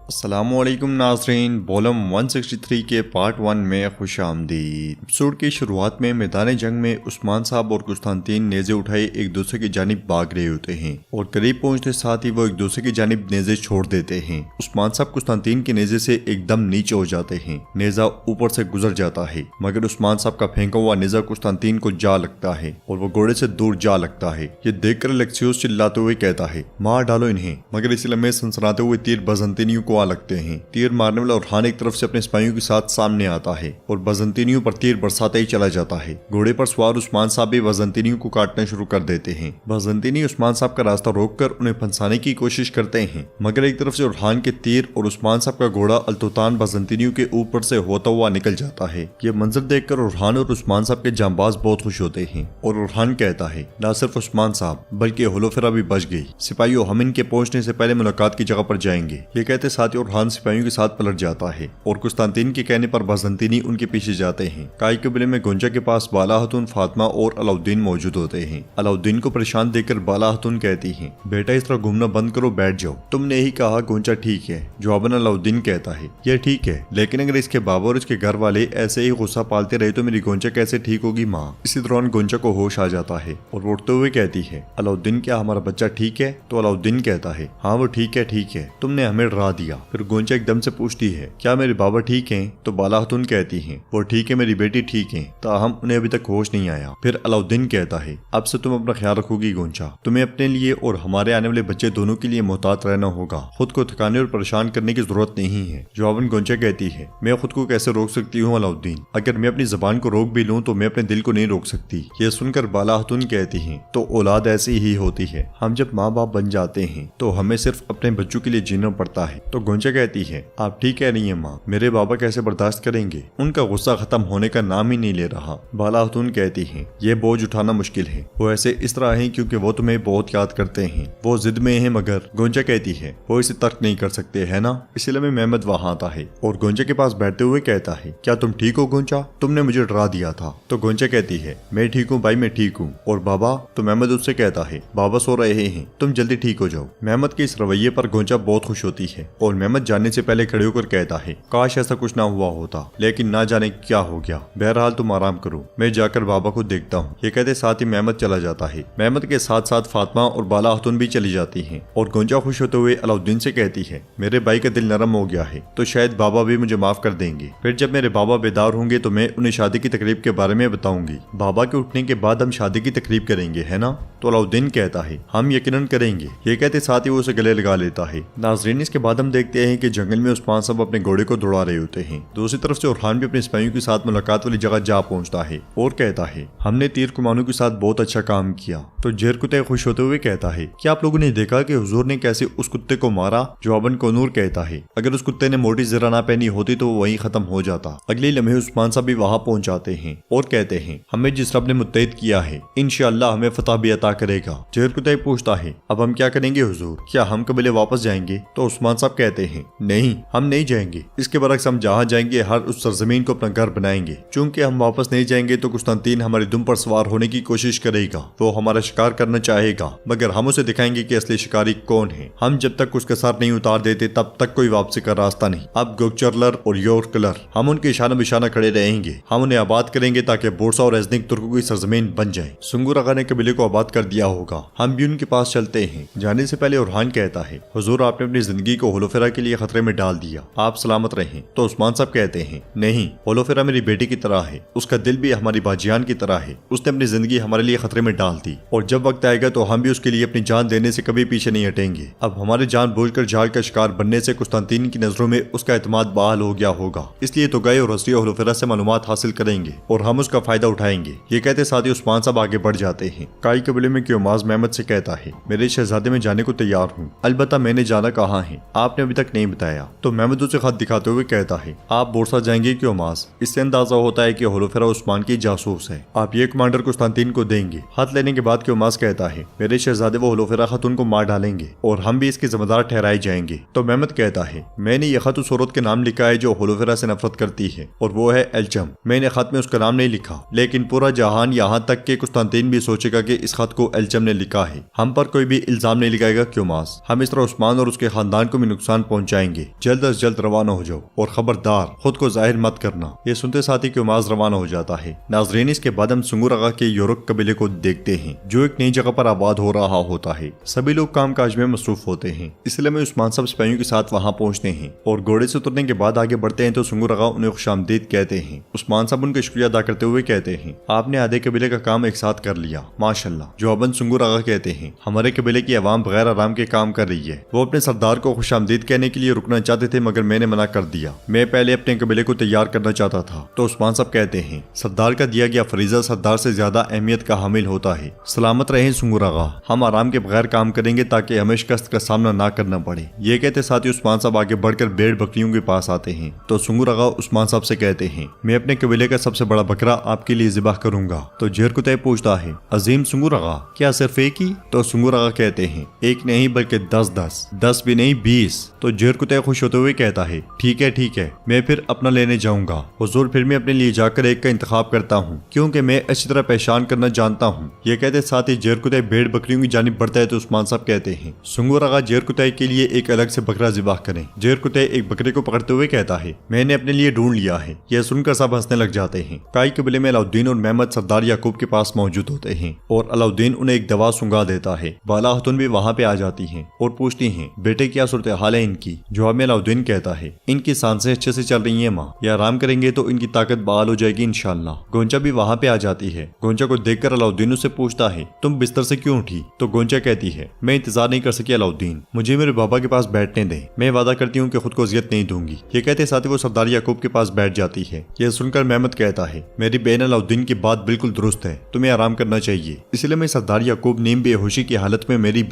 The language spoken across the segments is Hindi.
अस्सलामुअलैकुम नाज़रीन, वॉल्यूम 163 के पार्ट 1 में खुश आमदीद। एपिसोड की शुरुआत में मैदान जंग में उस्मान साहब और कुस्तानतीन नेज़े उठाए एक दूसरे की जानिब भाग रहे होते हैं और करीब पहुंचते साथ ही वो एक दूसरे की जानिब नेज़े छोड़ देते हैं। उस्मान साहब कुस्तानतीन के नेज़े से एकदम नीचे हो जाते हैं। नेज़ा ऊपर से गुजर जाता है मगर उस्मान साहब का फेंका हुआ नेज़ा कुस्तानतीन को जा लगता है और वो घोड़े से दूर जा लगता है। ये देखकर अलेक्सियोस चिल्लाते हुए कहता है, मार डालो इन्हें, मगर इस लम्हे सनसनाते हुए तीर बजंतीनियों को आ लगते हैं। तीर मारने वाला उरहान एक तरफ से अपने सिपाहियों के साथ सामने आता है और बजंतीनियों पर तीर बरसाता ही चला जाता है। घोड़े पर सवार उस्मान साहब भी बजंतीनियों को काटना शुरू कर देते हैं। बजंतीनी उस्मान साहब का रास्ता रोककर उन्हें फंसाने की कोशिश करते हैं मगर एक तरफ से उरहान के तीर और उस्मान साहब का घोड़ा अल्तुतान बजंतीनियों के ऊपर से होता हुआ निकल जाता है। ये मंजर देखकर उरहान और उस्मान साहब के जांबाज बहुत खुश होते हैं और उरहान कहता है, न सिर्फ उस्मान साहब बल्कि होलोफेरा भी बच गई। सिपाहियों, हम इनके पहुंचने से पहले मुलाकात की जगह पर जाएंगे। ये कहते साथ ही उरहान सिपाहियों के साथ पलट जाता है और कुस्तानतीन के कहने पर बजंतीनी उनके पीछे जाते हैं। काई कबीले में गुंजा के पास बाला हतून, फातिमा और अलाउद्दीन मौजूद होते हैं। अलाउद्दीन को परेशान देखकर बाला हतून कहती है, बेटा इस तरह घूमना बंद करो, बैठ जाओ। तुमने ही कहा गुंजा ठीक है। जवाबन अलाउद्दीन कहता है, यह ठीक है, लेकिन अगर इसके बाबा और इसके घर वाले ऐसे ही गुस्सा पालते रहे तो मेरी गुंजा कैसे ठीक होगी माँ। इसी दौरान गुंजा को होश आ जाता है और उठते हुए कहती है, अलाउद्दीन क्या हमारा बच्चा ठीक है? तो अलाउद्दीन कहता है, हाँ वो ठीक है, ठीक है, तुमने हमें डरा दिया। फिर गुंजा एकदम से पूछती है, क्या मेरे बाबा ठीक हैं? तो बाला हतून कहती हैं, वो ठीक है, मेरी बेटी ठीक है, ताहम उन्हें अभी तक होश नहीं आया। फिर अलाउद्दीन कहता है, अब से तुम अपना ख्याल रखोगी गुंजा, तुम्हें अपने लिए और हमारे आने वाले बच्चे दोनों के लिए मोहतात रहना होगा। खुद को थकाने और परेशान करने की जरूरत नहीं है। जवाबन गुंजा कहती है, मैं खुद को कैसे रोक सकती हूँ अलाउद्दीन? अगर मैं अपनी जबान को रोक भी लूँ तो मैं अपने दिल को नहीं रोक सकती। यह सुनकर बाला हतून कहती है, तो औलाद ऐसी ही होती है, हम जब माँ बाप बन जाते हैं तो हमें सिर्फ अपने बच्चों के लिए जीना पड़ता है। तो गुंजा कहती है, आप ठीक कह रही हैं माँ, मेरे बाबा कैसे बर्दाश्त करेंगे? उनका गुस्सा खत्म होने का नाम ही नहीं ले रहा। बाला हतून कहती है, ये बोझ उठाना मुश्किल है, वो ऐसे इस तरह है क्योंकि वो तुम्हें बहुत याद करते हैं, वो जिद में है। मगर गुंजा कहती है, वो इसे तर्क नहीं कर सकते है ना। इसलिए में मेहमद वहाँ आता है और गुंजा के पास बैठते हुए कहता है, क्या तुम ठीक हो गुंजा? तुमने मुझे डरा दिया था। तो गुंजा कहती है, मैं ठीक हूँ भाई, मैं ठीक हूँ। और बाबा? तो मेहमद उससे कहता है, बाबा सो रहे हैं, तुम जल्दी ठीक हो जाओ। मेहमद के इस रवैये पर गुंजा बहुत खुश होती है और मेहमद जाने से पहले खड़े होकर कहता है, काश ऐसा कुछ ना हुआ होता, लेकिन ना जाने क्या हो गया। बहरहाल तुम आराम करो, मैं जाकर बाबा को देखता हूँ। ये कहते साथ ही मेहमद चला जाता है। मेहमद के साथ साथ फातिमा और बाला हतून भी चली जाती हैं और गुंजा खुश होते हुए अलाउद्दीन से कहती है, मेरे भाई का दिल नरम हो गया है तो शायद बाबा भी मुझे माफ कर देंगे। फिर जब मेरे बाबा बेदार होंगे तो मैं उन्हें शादी की तकरीब के बारे में बताऊंगी। बाबा के उठने के बाद हम शादी की तकरीब करेंगे, है ना? तो अलाउद्दीन कहता है, हम यकीनन करेंगे। ये कहते साथ ही वो उसे गले लगा लेता है। नाज़रीन, इसके बाद हम देखते हैं कि जंगल में उस्मान साहब अपने घोड़े को दौड़ा रहे होते हैं। दूसरी तरफ से उरहान भी अपने सिपाहियों के साथ मुलाकात वाली जगह जा पहुंचता है और कहता है, हमने तीर कमानों के साथ बहुत अच्छा काम किया। तो जेर कुत्ते खुश होते हुए कहता है, क्या आप लोगों ने देखा कि हुजूर ने कैसे उस कुत्ते को मारा? जवाबन कोनूर कहता है, अगर उस कुत्ते ने मोटी जरा ना पहनी होती तो वो वहीं खत्म हो जाता। अगले लम्हे उस्मान साहब भी वहाँ पहुंच जाते हैं और कहते हैं, हमें जिस रब ने मुत्तहिद किया है इंशाअल्लाह हमें फतह भी अता करेगा। जेर कुत्ते पूछता है, अब हम क्या करेंगे हुजूर? क्या हम कबीले वापस जाएंगे? तो उस्मान साहब कहते हैं, नहीं, हम नहीं जाएंगे। इसके बरक्स हम जहाँ जाएंगे हर उस सरजमीन को अपना घर बनाएंगे। चूंकि हम वापस नहीं जाएंगे तो कुस्तानतीन हमारी दुम पर सवार होने की कोशिश करेगा। वो हमारा शिकार करना चाहेगा मगर हम उसे दिखाएंगे कि असली शिकारी कौन है। हम जब तक उसका सर नहीं उतार देते तब तक कोई वापसी का रास्ता नहीं। अब गोकचरलर और योरकलर हम उनके इशारा बिशाना खड़े रहेंगे। हम उन्हें आबाद करेंगे ताकि बोरसा और एजनिक तुर्कों की सरजमीन बन जाए। सुंगुर आगा ने कबीले को आबाद कर दिया होगा, हम भी उनके पास चलते हैं। जाने से पहले उरहान कहता है, हुजूर आपने अपनी जिंदगी को होलोफेरा के लिए खतरे में डाल दिया, आप सलामत रहें। तो उस्मान साहब कहते हैं, नहीं, होलोफेरा मेरी बेटी की तरह है, उसका दिल भी हमारी बाजियान की तरह है। उसने अपनी जिंदगी हमारे लिए खतरे में डाल दी और जब वक्त आएगा तो हम भी उसके लिए अपनी जान देने से कभी पीछे नहीं हटेंगे। अब हमारे जान बूझकर जाल का शिकार बनने से कुस्तानतीन की नजरों में उसका एतमाद बहाल हो गया होगा। इसलिए तो गए और रसिया होलोफेरा से मालूमात हासिल करेंगे और हम उसका फायदा उठाएंगे। ये कहते साथ ही उस्मान साहब आगे बढ़ जाते हैं। काई कबीले में क्योमाज मेहमद से कहता है, मेरे शहजादे में जाने को तैयार हूँ, अलबत्ता मैंने जाना कहाँ है आपने अभी तक नहीं बताया। तो मेहमद उसे खत दिखाते हुए कहता है, आप बोरसा जाएंगे क्योमाज? इससे अंदाजा होता है कि होलोफेरा उस्मान की जासूस है। आप ये कमांडर कुस्तानतीन को देंगे। खत लेने के बाद क्योमाज कहता है, मेरे शहजादे वो होलोफेरा खातून को मार डालेंगे और हम भी इसके जिम्मेदार ठहराए जाएंगे। तो मेहमद कहता है, मैंने ये खत उस औरत के नाम लिखा है जो होलोफेरा से नफरत करती है और वो है एल्चम। मैंने खत में उसका नाम नहीं लिखा, लेकिन पूरा जहान यहाँ तक कि कुस्तानतीन भी सोचेगा कि इस खत को एल्चम ने लिखा है, हम पर कोई भी इल्जाम नहीं लगाएगा क्योमास। हम इस तरह उस्मान और उसके खानदान को भी नुकसान पहुंचाएंगे। जल्द अज जल्द रवाना हो जाओ और खबरदार खुद को जाहिर मत करना। ये सुनते साथ ही क्योमास रवाना हो जाता है। नाजरीन, इसके बाद हम सुंगुर आगा के योरक कबीले को देखते हैं जो एक नई जगह पर आबाद हो रहा होता है। सभी लोग काम काज में मसरूफ होते हैं, इसलिए में उस्मान साहब सिपाहियों के साथ वहाँ पहुँचते हैं और घोड़े से उतरने के बाद आगे बढ़ते हैं तो सुंगुर आगा उन्हें खुशामदीद कहते हैं। उस्मान साहब उनका शुक्रिया अदा करते हुए कहते हैं, आपने आधे कबीले का काम एक साथ कर लिया, माशाल्लाह। जवाबन सुंगुर आगा कहते हैं, हमारे कबीले की आवाम बगैर आराम के काम कर रही है। वो अपने सरदार को खुशामदीद कहने के लिए रुकना चाहते थे मगर मैंने मना कर दिया। मैं पहले अपने कबीले को तैयार करना चाहता था। तो उस्मान साहब कहते हैं, सरदार का दिया गया फरीजा सरदार से ज्यादा अहमियत का हामिल होता है। सलामत रहे सुंगुर आगा, हम आराम के बगैर काम करेंगे ताकि हमें शिकस्त का सामना ना करना पड़े। ये कहते साथ ही उस्मान साहब आगे बढ़कर भेड़ बकरियों के पास आते हैं। तो सुंगुर आगा उस्मान साहब से कहते हैं, मैं अपने कबीले का सबसे बड़ा बकरा आपके लिए ज़िबाह करूंगा। तो जेर कुतैब पूछता है, अजीम सुंगुर आगा, क्या सिर्फ एक ही? तो सुंगुर आगा कहते हैं, एक नहीं बल्कि 10 भी नहीं 20। तो जेर कुतैब खुश होते हुए कहता है, ठीक है, मैं फिर अपना लेने जाऊंगा। हुजूर, फिर मैं अपने लिए जाकर एक का इंतखाब करता हूँ क्योंकि मैं अच्छी तरह पहचान करना जानता हूँ। ये कहते साथ ही जेर कुतैब भेड़ बकरियों की जानिब बढ़ता है। तो उस्मान साहब कहते हैं, सुंगुर आगा जेर कुतैब के लिए एक अलग से बकरा ज़िबाह करें। जेर कुतैब एक बकरे को पकड़ते हुए कहता है, मैंने अपने लिए ढूंढ लिया है। यह सुनकर सब हंसने लग जाते हैं। काई कबीले में अलाउद्दीन और मेहमद सरदार याकूब के पास मौजूद होते हैं और अलाउद्दीन उन्हें एक दवा सुंगा देता है। बाला हतुन भी वहाँ पे आ जाती हैं और पूछती हैं, बेटे क्या सूरत हाल है इनकी? जवाब में अलाउद्दीन कहता है, इनकी सांसें अच्छे से चल रही हैं माँ, ये आराम करेंगे तो इनकी ताकत बहाल हो जाएगी इंशाल्लाह। गोंचा भी वहाँ पे आ जाती है। गोंचा को देखकर अलाउद्दीन उससे पूछता है, तुम बिस्तर से क्यों उठी? तो गोंचा कहती है, मैं इंतजार नहीं कर सकी अलाउद्दीन, मुझे मेरे बाबा के पास बैठने दें, मैं वादा करती हूँ कि खुद को अजियत नहीं दूंगी। ये कहते साथ ही वो सरदार याकूब के पास बैठ जाती है। यह सुनकर मेहमद कहता है, मेरी बहन अलाउद्दीन की बात बिल्कुल दुरुस्त है, तुम्हें आराम करना चाहिए। इसलिए मैं सरदार याकूब नीम बेहोशी की हालत में मेरी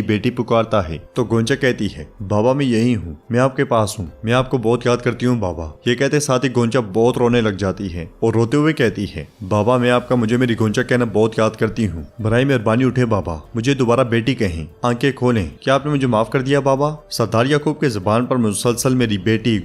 बेटी पुकारता है। तो गोंचा कहती है, बाबा मैं यही हूँ, मैं आपके पास हूँ, मैं आपको बहुत याद करती हूँ बाबा। ये कहते साथ ही गोंचा बहुत रोने लग जाती है और रोते हुए कहती है, बाबा मैं आपका मुझे मेरी गोंचा कहना बहुत याद करती हूँ, बराए मेहरबानी उठे बाबा, मुझे दोबारा बेटी कहें, आंखें खोलें, क्या आपने मुझे माफ कर दिया बाबा? सरदार याकूब के जुबान पर मुसलसल मेरी बेटी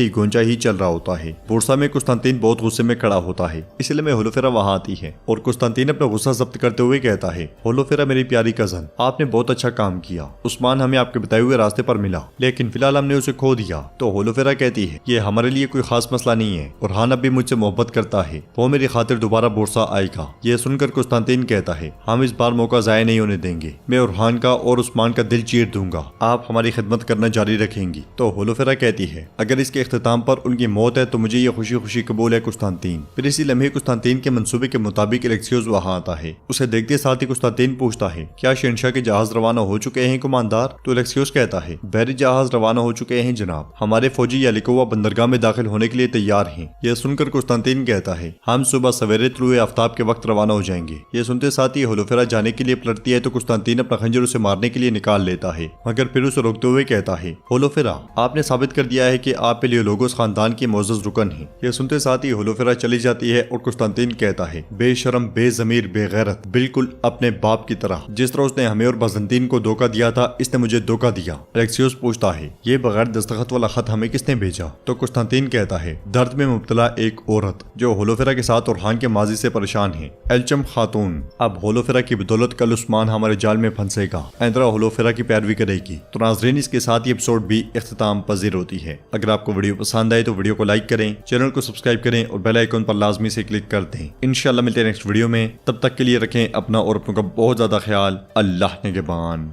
गोंचा ही चल रहा होता है। बुरसा में कुस्तांतीन बहुत गुस्से में खड़ा होता है, इसलिए मैं होलोफेरा वहाँ आती है और कुस्तांतीन अपना गुस्सा जब्त करते हुए कहता है, होलोफेरा मेरी प्यारी कजन, आपने बहुत अच्छा काम किया। उस्मान हमें आपके बताए हुए रास्ते पर मिला लेकिन फिलहाल हमने उसे खो दिया। तो होलोफेरा कहती है, ये हमारे लिए कोई खास मसला नहीं है और हान अब भी मुझसे मोहब्बत करता है, वो मेरी खातिर दोबारा बुरसा आएगा। ये सुनकर कुस्तांतीन कहता है, हम इस बार मौका जाया नहीं होने देंगे, मैं उरहान का और उस्मान का दिल चीर दूंगा, आप हमारी खिदमत करना जारी रखेंगी। तो होलोफेरा कहती है, अगर इसके इख्तिताम पर उनकी मौत है तो मुझे ये खुशी खुशी कबूल है कुस्तांतीन। फिर इसी लम्हे कुस्तांतीन के मंसूबे के मुताबिक एलेक्सियोस वहाँ आता है। उसे देखते साथ ही कुस्तांतीन पूछता है, क्या शहंशाह के जहाज रवाना हो चुके हैं कुमानदार? तो एलेक्सियोस कहता है, बहरी जहाज रवाना हो चुके हैं जनाब, हमारे फौजी यालिकोवा बंदरगाह में दाखिल होने के लिए तैयार हैं। यह सुनकर कुस्तांतीन कहता है, हम सुबह सवेरे तुलुए आफ्ताब के वक्त रवाना हो जाएंगे। ये सुनते साथ ही होलोफेरा जाने के लिए पलटती है तो कुस्तांतीन अपना खंजर उसे मारने के लिए निकाल लेता है मगर फिर उसे रोकते हुए कहता है, होलोफेरा आपने साबित कर दिया है कि आप पेलियोलोगोस खानदान की मोअज़्ज़ज़ रुकन हैं। यह सुनते साथ ही होलोफेरा चली जाती है और कुस्तांतीन कहता है, बेशरम बेजमीर बेगैरत, बिल्कुल अपने बाप की तरह, जिस तरह उसने हमें और बाज़ंतीन को धोखा दिया था इसने मुझे धोखा दिया। एलेक्सियोस पूछता है, ये बगैर दस्तखत वाला खत हमें किसने भेजा? तो कुस्तांतीन कहता है, दर्द में मुब्तला एक औरत जो होलोफेरा के साथ उरहान के माजी से परेशान है, एल्चम खातून। अब होलोफेरा की बदौलत कल उस्मान हमारे जाल में फंसेगा, ऐंतरा होलोफेरा की पैरवी करेगी। तो नाज़रीन इसके साथ ही एपिसोड भी इख्तिताम पजीर होती है। अगर आपको वीडियो पसंद आए तो वीडियो को लाइक करें, चैनल को सब्सक्राइब करें और बेल आइकन पर लाजमी से क्लिक कर दें। इंशाल्लाह मिलते हैं नेक्स्ट वीडियो में, तब तक के लिए रखें अपना और अपनों का बहुत ज्यादा ख्याल। अल्लाह निगहबान।